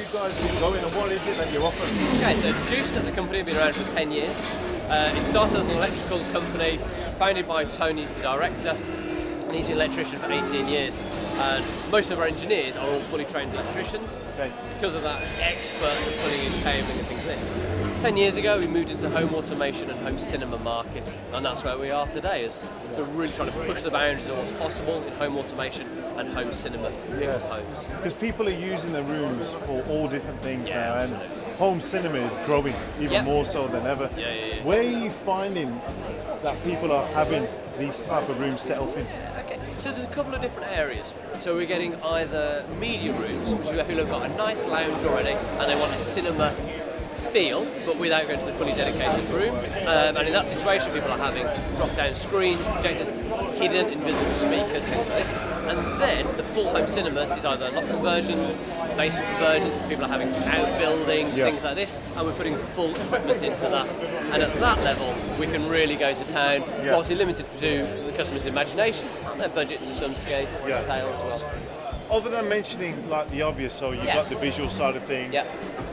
you guys been going and what is it that you're offering? Okay, so Jooced as a company have been around for 10 years. It started as an electrical company founded by Tony, the director, and he's been an electrician for 18 years. And most of our engineers are all fully trained electricians. Okay. Because of that, experts at putting in cabling and things like this. 10 years ago, we moved into home automation and home cinema market, and that's where we are today. We're really trying to push the boundaries of what's possible in home automation and home cinema in people's homes. Because people are using the rooms for all different things now, and absolutely. home cinema is growing even more so than ever. Yeah. Where are you finding that people are having these type of rooms set up in? Okay, so there's a couple of different areas. So we're getting either media rooms, which is where people have got a nice lounge already and they want a cinema feel, but without going to the fully dedicated room. And in that situation, people are having drop-down screens, projectors, hidden invisible speakers, things like this. And then the full home cinemas is either loft conversions, basement conversions, people are having outbuildings, things like this, and we're putting full equipment into that. And at that level, we can really go to town. We're obviously limited to the customer's imagination and their budget to some scale as well. Other than mentioning like the obvious, so you've got the visual side of things,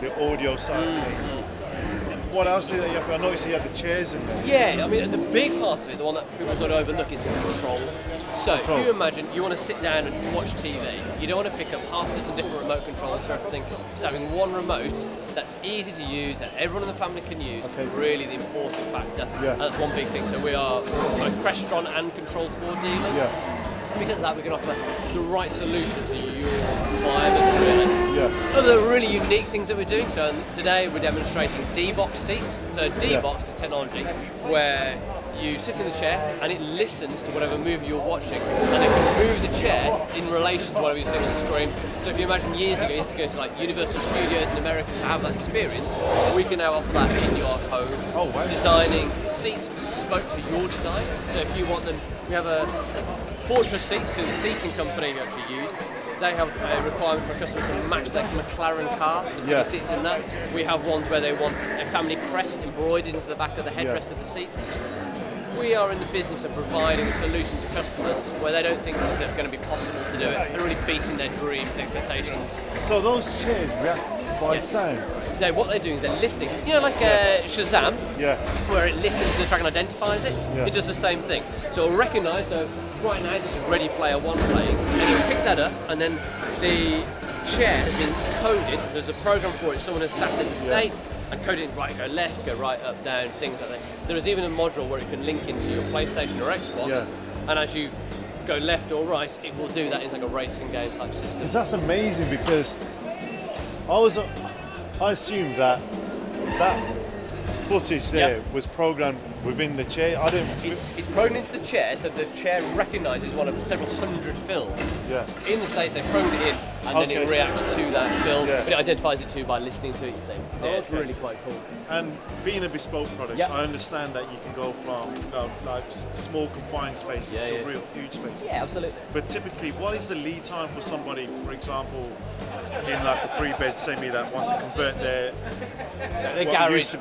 the audio side of things. What else is that you have? I noticed you had the chairs in there. Yeah, I mean, the big part of it, the one that people sort of overlook, is the control. So if you imagine you want to sit down and just watch TV, you don't want to pick up half a dozen different remote controls for everything. So having one remote that's easy to use, that everyone in the family can use, is really the important factor. And that's one big thing. So we are both Crestron and Control 4 dealers. Because of that, we can offer the right solution to your environment, really. Other really unique things that we're doing. So today we're demonstrating D-Box seats. So D-Box is technology where you sit in the chair and it listens to whatever movie you're watching, and it can move the chair in relation to whatever you're seeing on the screen. So if you imagine years ago you had to go to like Universal Studios in America to have that experience, we can now offer that in your home. Designing seats bespoke to your design. So if you want them, we have a Fortress seats, who the seating company we actually used. They have a requirement for a customer to match their McLaren car, the seats in that. We have ones where they want a family crest embroidered into the back of the headrest of the seats. We are in the business of providing a solution to customers where they don't think it's going to be possible to do it. They're really beating their dreams, expectations. So those chairs react by sound? What they're doing is they're listening. You know, like Shazam, where it listens to the track and identifies it. It does the same thing. So it'll recognise, so right now this is Ready Player One playing, and it'll pick that up, and then the chair has been coded. There's a program for it. Someone has sat in the States and coded it, right, go left, go right, up, down, things like this. There is even a module where it can link into your PlayStation or Xbox, and as you go left or right, it will do that. It's like a racing game type system. That's amazing, because I assumed that footage there was programmed within the chair. It's programmed into the chair, so the chair recognises one of several hundred films. In the States, they programmed it in, and then it reacts to that film, but it identifies it too by listening to it. You see, it's really quite cool. And being a bespoke product, I understand that you can go from like small confined spaces to real huge spaces. Yeah, absolutely. But typically, what is the lead time for somebody, for example, in like a 3-bed semi that wants to convert their garage,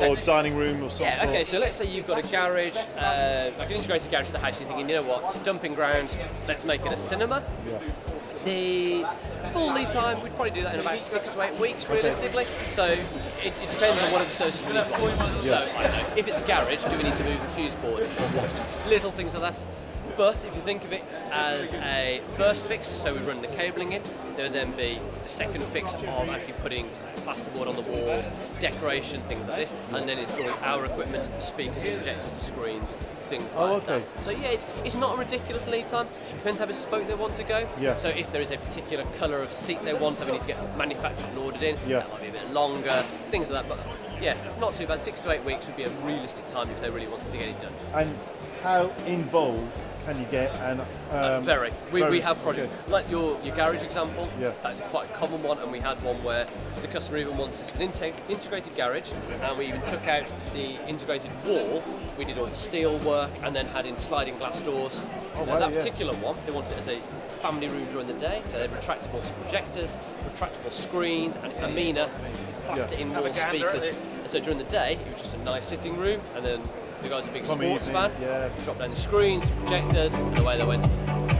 or dining room or something? Okay, so let's say you've got a garage, like an integrated garage to the house, you're thinking, you know what, it's a dumping ground, let's make it a cinema. The full lead time, we'd probably do that in about 6 to 8 weeks, realistically. So it depends on what the services we need. So I don't know, if it's a garage, do we need to move the fuse board or what? Little things like that. But if you think of it as a first fix, so we run the cabling in, there would then be the second fix of actually putting plasterboard on the walls, decoration, things like this, and then installing our equipment, the speakers, the projectors, the screens, things like that. So yeah, it's not a ridiculous lead time. It depends how bespoke they want to go. So if there is a particular colour of seat they want, so we need to get manufactured and ordered in, that might be a bit longer, things like that. But yeah, not too bad. 6 to 8 weeks would be a realistic time if they really wanted to get it done. And how involved can you get? And very. We have projects like your garage example. That's quite a common one, and we had one where the customer even wants an integrated garage, and we even took out the integrated wall. We did all the steel work, and then had in sliding glass doors. That particular one, they wanted it as a family room during the day, so they had retractable projectors, retractable screens, and Amina plastic in wall speakers. And so during the day, it was just a nice sitting room, and then the guy's a big sports fan, dropped down the screens, projectors, and away they went.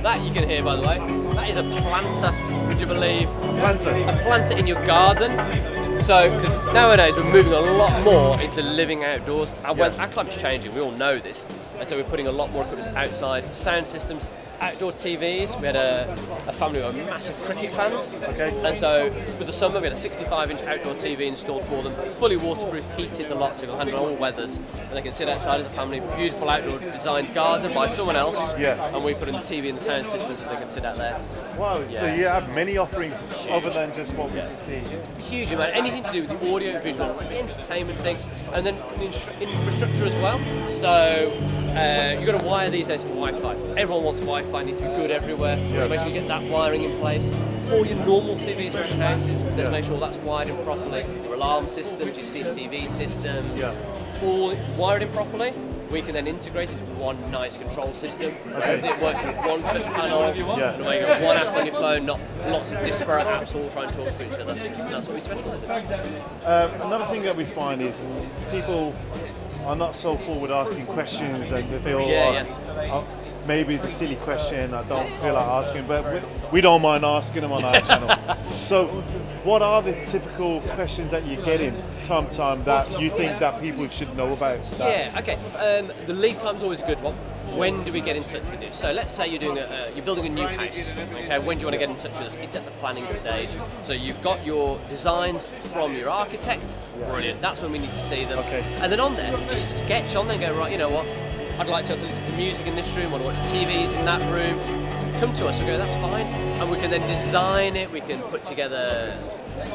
That you can hear, by the way, that is a planter would you believe? Planter. A planter in your garden. So, because nowadays we're moving a lot more into living outdoors. Our climate's changing, we all know this. And so we're putting a lot more equipment outside, sound systems, outdoor TVs. We had a family who are massive cricket fans. Okay. And so for the summer we had a 65-inch outdoor TV installed for them, fully waterproof, heated the lot, so you can handle all weathers. And they can sit outside as a family, beautiful outdoor designed garden by someone else. Yeah. And we put in the TV and the sound system so they can sit out there. Wow, Yeah. so you have many offerings other than just what we can see. Huge amount, anything to do with the audio, visual, like the entertainment thing, and then infrastructure as well. So you've got to wire these days for Wi-Fi. Everyone wants Wi-Fi, it needs to be good everywhere. So make sure you get that wiring in place. All your normal TVs around houses, let's make sure that's wired in properly. Your alarm systems, your CCTV systems, all wired in properly. We can then integrate it into one nice control system. It works with one touch panel, and away you got one app on your phone, not lots of disparate apps all trying to talk to each other. And that's what we specialise in. Another thing that we find is people are not so forward asking questions as they feel maybe it's a silly question, I don't feel like asking, but we don't mind asking them on our channel. So what are the typical questions that you're getting time to time that you think that people should know about? The lead time's always a good one. When do we get in touch with you? So let's say you're building a new house. Okay, when do you want to get in touch with us? It's at the planning stage. So you've got your designs from your architect. Brilliant. That's when we need to see them. Okay. And then on there, just sketch on there and go, right, you know what? I'd like to listen to music in this room, want to watch TVs in that room. Come to us and go, that's fine. And we can then design it, we can put together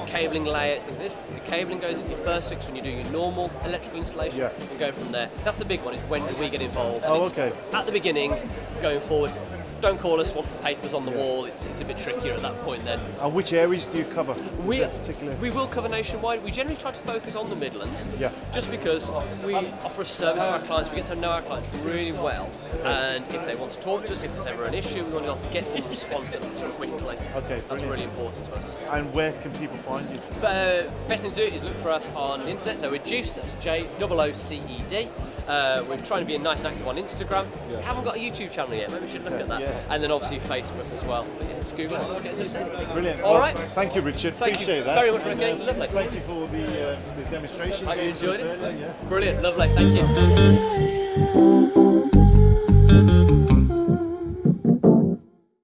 cabling layouts, things like this. The cabling goes in your first fix when you're doing your normal electrical installation and go from there. That's the big one, is when do we get involved? And at the beginning, going forward, don't call us once the paper's on the wall, it's a bit trickier at that point then. And which areas do you cover? We will cover nationwide. We generally try to focus on the Midlands, just because we offer a service to our clients, we get to know our clients really well, and if they want to talk to us, if there's ever an issue, we want to be able to get some response to them quickly. That's really important to us. And where can people find you? Best thing to do is look for us on the internet, so we're Jooced, that's Jooced. We're trying to be nice and active on Instagram. We haven't got a YouTube channel yet, maybe we should look at that. And then obviously Facebook as well. But just Google us and get in touch there. Brilliant. All right. Thank you, Richard. Appreciate that. Very much, Ricky. Lovely. Thank you for the demonstration. Hope you enjoyed it. Yeah. Brilliant. Lovely. Thank you.